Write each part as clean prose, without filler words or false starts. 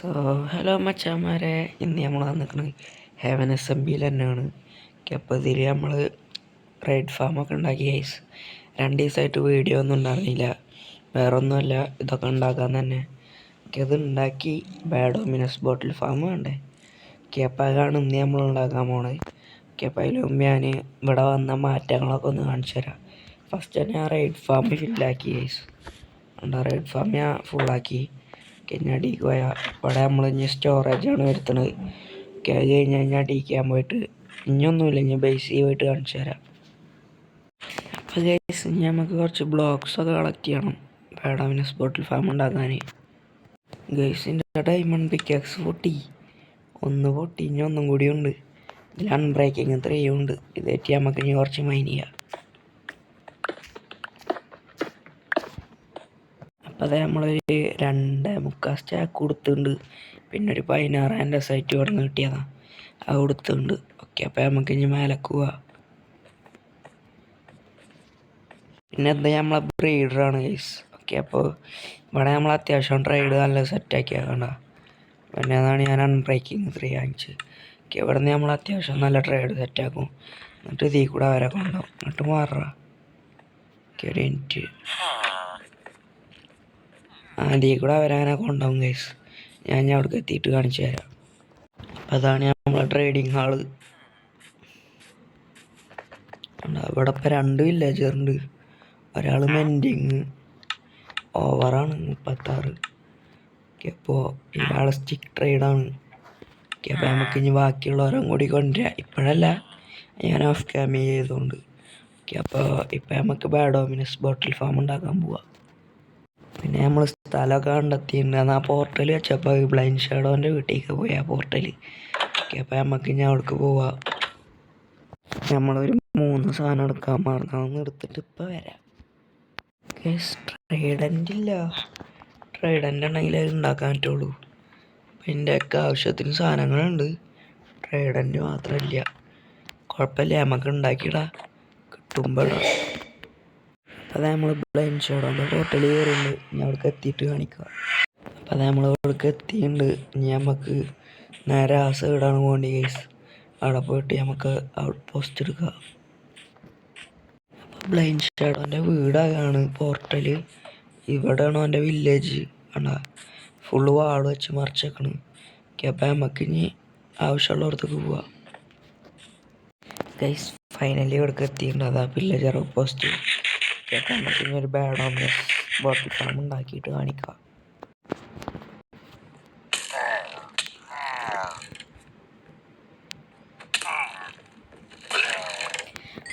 So hello മച്ചാന്മാരെ, ഇന്ന് നമ്മൾ വന്നിരിക്കുന്നത് ഹെവൻ SMBയിൽ തന്നെയാണ്. അപ്പോൾ ഇതിൽ നമ്മൾ റൈഡ് ഫാമൊക്കെ ഉണ്ടാക്കി ഗൈസ്. 2 ദിവസമായിട്ട് വീഡിയോ ഒന്നും ഉണ്ടായിരുന്നില്ല. വേറെ ഒന്നുമല്ല, ഇതൊക്കെ ഉണ്ടാക്കാൻ തന്നെ. അത് ഉണ്ടാക്കി ബാഡോമിനസ് ബോട്ടിൽ ഫാം വേണ്ടേ. അപ്പോൾ അതാണ് ഇന്ന് നമ്മൾ ഉണ്ടാക്കാൻ പോണത്. അപ്പോൾ അതിൽ മുമ്പ് ഞാൻ ഇവിടെ വന്ന മാറ്റങ്ങളൊക്കെ ഒന്ന് കാണിച്ചു തരാം. ഫസ്റ്റ് തന്നെ ഞാൻ റൈഡ് ഫാം ഫില്ലാക്കി ഗൈസ്. റൈഡ് ഫാം ഞാൻ ഫുള്ളാക്കി. പിന്നെ അടിക്ക് പോയാൽ ഇവിടെ നമ്മൾ ഇനി സ്റ്റോറേജാണ് വരുത്തുന്നത്. അത് കഴിഞ്ഞ് കഴിഞ്ഞാൽ അടിക്കാൻ പോയിട്ട് ഇനിയൊന്നുമില്ല, ഇനി ബേസ് പോയിട്ട് കാണിച്ചു തരാം. അപ്പോൾ ഗൈസ്, ഇനി നമുക്ക് കുറച്ച് ബ്ലോക്സൊക്കെ കളക്ട് ചെയ്യണം ബാഡോമിനസ് ബോട്ടിൽ ഫാം ഉണ്ടാക്കാൻ. ഗൈസിൻ്റെ ഡയമണ്ട് പിക്കാക്സ് ഒന്ന് പൊട്ടി, ഇനി ഒന്നും കൂടി ഉണ്ട്. ഇതിൽ അൺബ്രേക്കിങ് 3 ഉണ്ട്. ഇതേറ്റ് നമുക്ക് ഇനി കുറച്ച് മൈൻ ചെയ്യാം. അപ്പോൾ അത് നമ്മളൊരു 2.25 സ്റ്റാക്ക് കൊടുത്തിട്ടുണ്ട്. പിന്നെ ഒരു 16 ആൻഡസൈറ്റ് ഇവിടെ നിന്ന് കിട്ടിയതാണ്, അത് കൊടുത്തിട്ടുണ്ട്. ഓക്കെ, അപ്പോൾ നമുക്ക് ഇനി മേലേക്ക് പോവാം. പിന്നെ എന്താ നമ്മളെ ബ്രീഡറാണ് ഗൈസ്. ഓക്കെ, അപ്പോൾ ഇവിടെ നമ്മൾ അത്യാവശ്യം ട്രേഡ് നല്ല സെറ്റാക്കി ആക്കണ്ട. പിന്നെ അതാണ് ഞാൻ അൺബ്രേക്കിങ് 3 വാങ്ങിച്ച്. ഓക്കെ, ഇവിടെ നിന്ന് നമ്മൾ അത്യാവശ്യം നല്ല ട്രേഡ് സെറ്റാക്കും. എന്നിട്ട് ഇതിൽ കൂടെ അവരെ കൊണ്ടുപോകും. എന്നിട്ട് മാറാം. ഓക്കെ, ഒരു മിനിറ്റ്. അതിൽ കൂടെ അവരങ്ങനെ കൊണ്ടുപോകും ഗൈസ്. ഞാൻ അവിടേക്ക് എത്തിയിട്ട് കാണിച്ചു തരാം. അപ്പം അതാണ് നമ്മളെ ട്രേഡിങ് ഹാള്. ഇവിടെ ഇപ്പം 2 വില്ലേജറുണ്ട്. ഒരാൾ മെൻഡിങ് ഓവറാണ് 36. ഓക്കെ, അപ്പോൾ ഇയാൾ സ്റ്റിക്ക് ട്രേഡാണ്. ഓക്കെ, അപ്പോൾ നമുക്ക് ഇനി ബാക്കിയുള്ളവരും കൂടി കൊണ്ടുവരാം. ഇപ്പോഴല്ല, ഞാൻ ഓഫ് ക്യാമറ ചെയ്തുകൊണ്ട്. ഓക്കെ, അപ്പോൾ ഇപ്പം നമുക്ക് ബാഡോമിനസ് ബോട്ടിൽ ഫാം ഉണ്ടാക്കാൻ പോവാം. പിന്നെ നമ്മൾ സ്ഥലമൊക്കെ കണ്ടെത്തിയിട്ടുണ്ട്. എന്നാൽ ആ പോർട്ടൽ വെച്ചപ്പോൾ ബ്ലൈൻഡ് ഷാഡോൻ്റെ വീട്ടിലേക്ക് പോയി ആ പോർട്ടൽ. ഓക്കെ, അപ്പോൾ നമുക്ക് ഇനി അവിടേക്ക് പോവാം. നമ്മളൊരു 3 സാധനം എടുക്കാൻ മറന്നു, എടുത്തിട്ട് ഇപ്പോൾ വരാം. ട്രൈഡൻ്റ് ഇല്ല. ട്രൈഡൻ്റ് ഉണ്ടെങ്കിൽ അത് ഉണ്ടാക്കാൻ പറ്റുള്ളൂ. അപ്പം ഇതിൻ്റെയൊക്കെ ആവശ്യത്തിന് സാധനങ്ങളുണ്ട്, ട്രൈഡൻ്റ് മാത്രമില്ല. കുഴപ്പമില്ല, നമുക്ക് ഉണ്ടാക്കിയിടാം, കിട്ടുമ്പോഴാണ്. അപ്പോൾ നമ്മൾ ബ്ലൈൻഡ് ഷാഡോൻ്റെ പോർട്ടൽ കയറിയിട്ടുണ്ട്. ഇനി അവിടേക്ക് എത്തിയിട്ട് കാണിക്കുക. അപ്പോൾ നമ്മൾ അവിടേക്ക് എത്തിയിട്ടുണ്ട്. ഇനി നമുക്ക് നേരെ ആ സൈഡാണ് പോകേണ്ടി ഗൈസ്. അവിടെ പോയിട്ട് നമുക്ക് ഔട്ട് പോസ്റ്റ് എടുക്കുക. അപ്പോൾ ബ്ലൈൻഡ് ഷാഡോൻ്റെ വീടാണ് പോർട്ടൽ. ഇവിടെയാണ് അവൻ്റെ വില്ലേജ്. കണ്ടാ, ഫുള്ള് വാൾ വെച്ച് മറിച്ചേക്കണം. ഓക്കെ, അപ്പോൾ നമുക്ക് ഇനി ആവശ്യമുള്ളവർക്ക് പോവാം ഗൈസ്. ഫൈനലി ഇവിടേക്ക് എത്തിയിട്ടുണ്ട്. അതാ വില്ലേജർ ഔട്ട് പോസ്റ്റ്. അപ്പോൾ നമുക്ക് ഇനി ഒരു ബാഡോമിനസ് ബോട്ടിൽ ഫാം ഉണ്ടാക്കിയിട്ട് കാണിക്കാം.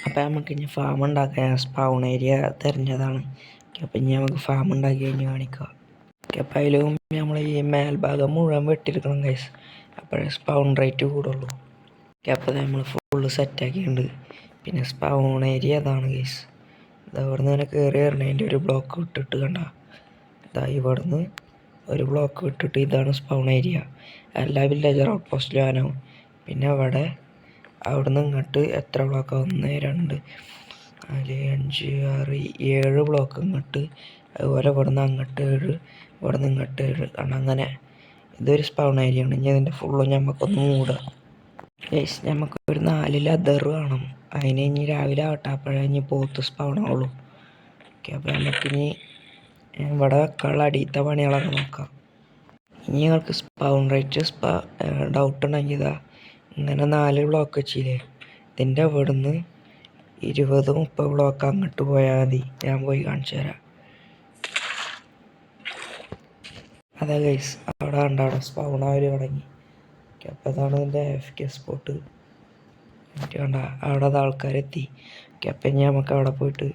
അപ്പോൾ നമുക്ക് ഇനി ഫാം ഉണ്ടാക്കാൻ സ്പൗൺ ഏരിയ തിരഞ്ഞതാണ്. അപ്പോൾ ഇനി നമുക്ക് ഫാം ഉണ്ടാക്കി കഴിഞ്ഞ് കാണിക്കാം. അപ്പോൾ അതിലും നമ്മൾ ഈ മേൽഭാഗം മുഴുവൻ വെട്ടിയെടുക്കണം ഗൈസ്, അപ്പോഴേ സ്പൗൺ റേറ്റ് കൂടുള്ളൂ. അപ്പോൾ നമ്മൾ ഫുള്ള് സെറ്റാക്കിയിട്ടുണ്ട്. പിന്നെ സ്പൗൺ ഏരിയ അതാണ് ഗൈസ്. ഇത് അവിടെ നിന്ന് തന്നെ കയറി വരണതിൻ്റെ ഒരു ബ്ലോക്ക് വിട്ടിട്ട് കണ്ട, ഇതാ ഇവിടുന്ന് ഒരു ബ്ലോക്ക് വിട്ടിട്ട് ഇതാണ് സ്പൗൺ ഏരിയ. എല്ലാ വില്ലേജർ ഔട്ട് പോസ്റ്റിലും ആനാവും. പിന്നെ അവിടെ നിന്ന് ഇങ്ങോട്ട് എത്ര ബ്ലോക്കാണ്? 1, 2, 4, 5, 6, 7 ബ്ലോക്ക് ഇങ്ങോട്ട്. അതുപോലെ ഇവിടെ നിന്ന് അങ്ങോട്ട് 7, ഇവിടെ നിന്ന് ഇങ്ങോട്ട് 7. അങ്ങനെ ഇതൊരു സ്പൗൺ ഏരിയ ആണ്. ഇനി ഇതിൻ്റെ ഫുള്ളും നമുക്കൊന്ന് മൂടാം ഗൈസ്. നമുക്കൊരു 4 ലെതർ വേണം. അതിന് ഇനി രാവിലെ ആവട്ടെ, അപ്പോഴേ ഇനി പോത്ത് സ്പൗൺ ആവുള്ളൂ. ഓക്കെ, അപ്പോൾ നമുക്കിനി ഇവിടെ വെക്കാനുള്ള അടിയത്തെ പണികളൊക്കെ നോക്കാം. ഇനി ഞങ്ങൾക്ക് സ്പൗൺ റേറ്റ് ഡൗട്ട് ഉണ്ടെങ്കിൽ ഇതാ ഇങ്ങനെ 4 ബ്ലോക്ക് വെച്ചില്ലേ, ഇതിൻ്റെ അവിടെ നിന്ന് 20-30 ബ്ലോക്ക് അങ്ങോട്ട് പോയാൽ മതി. ഞാൻ പോയി കാണിച്ചു തരാം. അതാ ഗൈസ്, അവിടെ കണ്ട അവിടെ സ്പൗൺ ആവൽ തുടങ്ങി. ഓക്കെ, അപ്പോൾ അതാണ് ഇതിൻ്റെ AFK സ്പോട്ട്. കണ്ട അവിടെ ആൾക്കാരെത്തി. ഓക്കെ, അപ്പം ഇനി നമുക്ക് അവിടെ പോയിട്ട്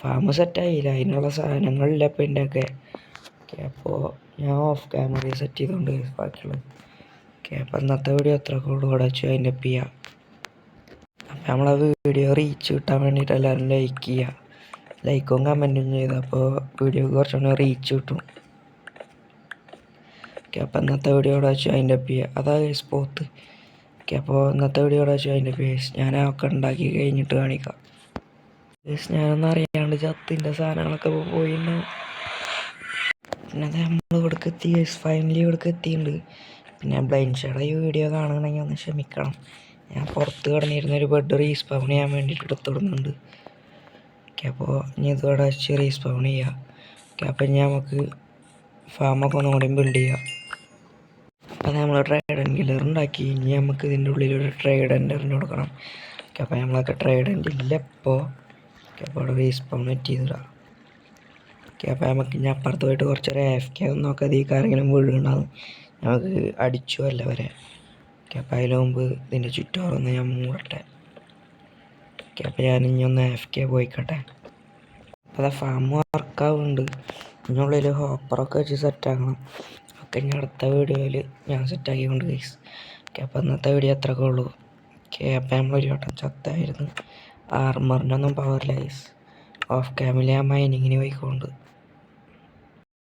ഫാം സെറ്റായില്ല, അതിനുള്ള സാധനങ്ങളില്ല അപ്പം എൻ്റെ ഒക്കെ. ഓക്കെ, അപ്പോൾ ഞാൻ ഓഫ് ക്യാമറ സെറ്റ് ചെയ്തുകൊണ്ട് ബാക്കിയുള്ളത്. ഓക്കെ, അപ്പോൾ ഇന്നത്തെ വീഡിയോ എത്രയൊക്കെ ഉള്ളൂ ഇവിടെ വെച്ച് അതിൻ്റെ ചെയ്യാം. അപ്പം നമ്മളെ വീഡിയോ റീച്ച് കിട്ടാൻ വേണ്ടിയിട്ട് എല്ലാവരും ലൈക്ക് ചെയ്യുക, ലൈക്കും കമൻറ്റും ചെയ്ത്. അപ്പോൾ വീഡിയോക്ക് കുറച്ചുകൂടി റീച്ച് കിട്ടും. ഓക്കെ, അപ്പോൾ ഇന്നത്തെ വീഡിയോ ഇവിടെ വെച്ച് അതിൻ്റെ ചെയ്യാം. അതാ ഗൈസ് പോത്ത്. ഓക്കെ, അപ്പോൾ ഇന്നത്തെ വീഡിയോ ഇവിടെ വെച്ച് അതിൻ്റെ പേസ് ഞാനൊക്കെ ഉണ്ടാക്കി കഴിഞ്ഞിട്ട് കാണിക്കാം. ഗൈസ്, ഞാനൊന്നും അറിയാണ്ട് ചത്തിൻ്റെ സാധനങ്ങളൊക്കെ പോയിണ്ടാവും. പിന്നെ അത് നമ്മൾ ഇവിടേക്ക് എത്തി ഗൈസ്, ഫൈനലി ഇവിടേക്ക് എത്തിയിട്ടുണ്ട്. പിന്നെ ബ്ലൈൻഡ് ഷേഡ് ഈ വീഡിയോ കാണുകയാണെങ്കിൽ ഒന്ന് ക്ഷമിക്കണം. ഞാൻ പുറത്ത് കിടന്നിരുന്നൊരു ബെഡ് റീസ്പൗൺ ചെയ്യാൻ വേണ്ടിയിട്ട് എടുത്തിടുന്നുണ്ട്. ഓക്കെ, അപ്പോൾ ഇനി ഇതോടെ വെച്ച് റീസ്പൗൺ ചെയ്യാം. ഓക്കെ, അപ്പോൾ ഇനി നമുക്ക് ഫാമൊക്കെ ഒന്നും കൂടി ബിൽഡ് ചെയ്യാം. അപ്പോൾ നമ്മൾ ട്രൈഡൻറ്റ് കില്ലർ ഉണ്ടാക്കി. ഇനി നമുക്ക് ഇതിൻ്റെ ഉള്ളിലൊരു ട്രൈഡൻറ്റ് എറിഞ്ഞ് കൊടുക്കണം. ഓക്കെ, അപ്പോൾ നമ്മളൊക്കെ ട്രൈഡൻറ്റ് ഇല്ല ഇപ്പോൾ. ഓക്കെ, അപ്പോൾ അവിടെ റീസ്പൗൺ ചെയ്തിടാം. ഓക്കെ, അപ്പോൾ നമുക്ക് ഇനി അപ്പുറത്ത് പോയിട്ട് കുറച്ചൊരു AFK ഒന്നും നോക്കാതെ ഈ കാരെങ്കിലും വീഴുണ്ടാകും നമുക്ക് അടിച്ചു അല്ല വരെ. ഓക്കെ, അപ്പോൾ അതിന് മുമ്പ് ഇതിൻ്റെ ചുറ്റോറൊന്ന് ഞാൻ മൂടട്ടെ. ഓക്കെ, അപ്പോൾ ഞാൻ ഇനി ഒന്ന് AFK പോയിക്കട്ടെ. അപ്പോൾ അതാ ഫാം വർക്കാവുന്നുണ്ട്. ഇതിനുള്ളിൽ ഹോപ്പറൊക്കെ വെച്ച് സെറ്റാക്കണം. ഒക്കെ ഇനി അടുത്ത വീഡിയോയിൽ ഞാൻ സെറ്റാക്കിക്കൊണ്ട് ഗൈസ്. ഓക്കെ, അപ്പോൾ ഇന്നത്തെ വീഡിയോ അത്രയൊക്കെ ഉള്ളൂ. ഓക്കെ, അപ്പോൾ നമ്മളൊരു വട്ടം ചത്തായിരുന്നു. ആർമറിനൊന്നും പവറില്ല ഗൈസ്. ഓഫ് ക്യാമിൽ ഞാൻ മൈനിങ്ങിന് പോയിക്കൊണ്ട്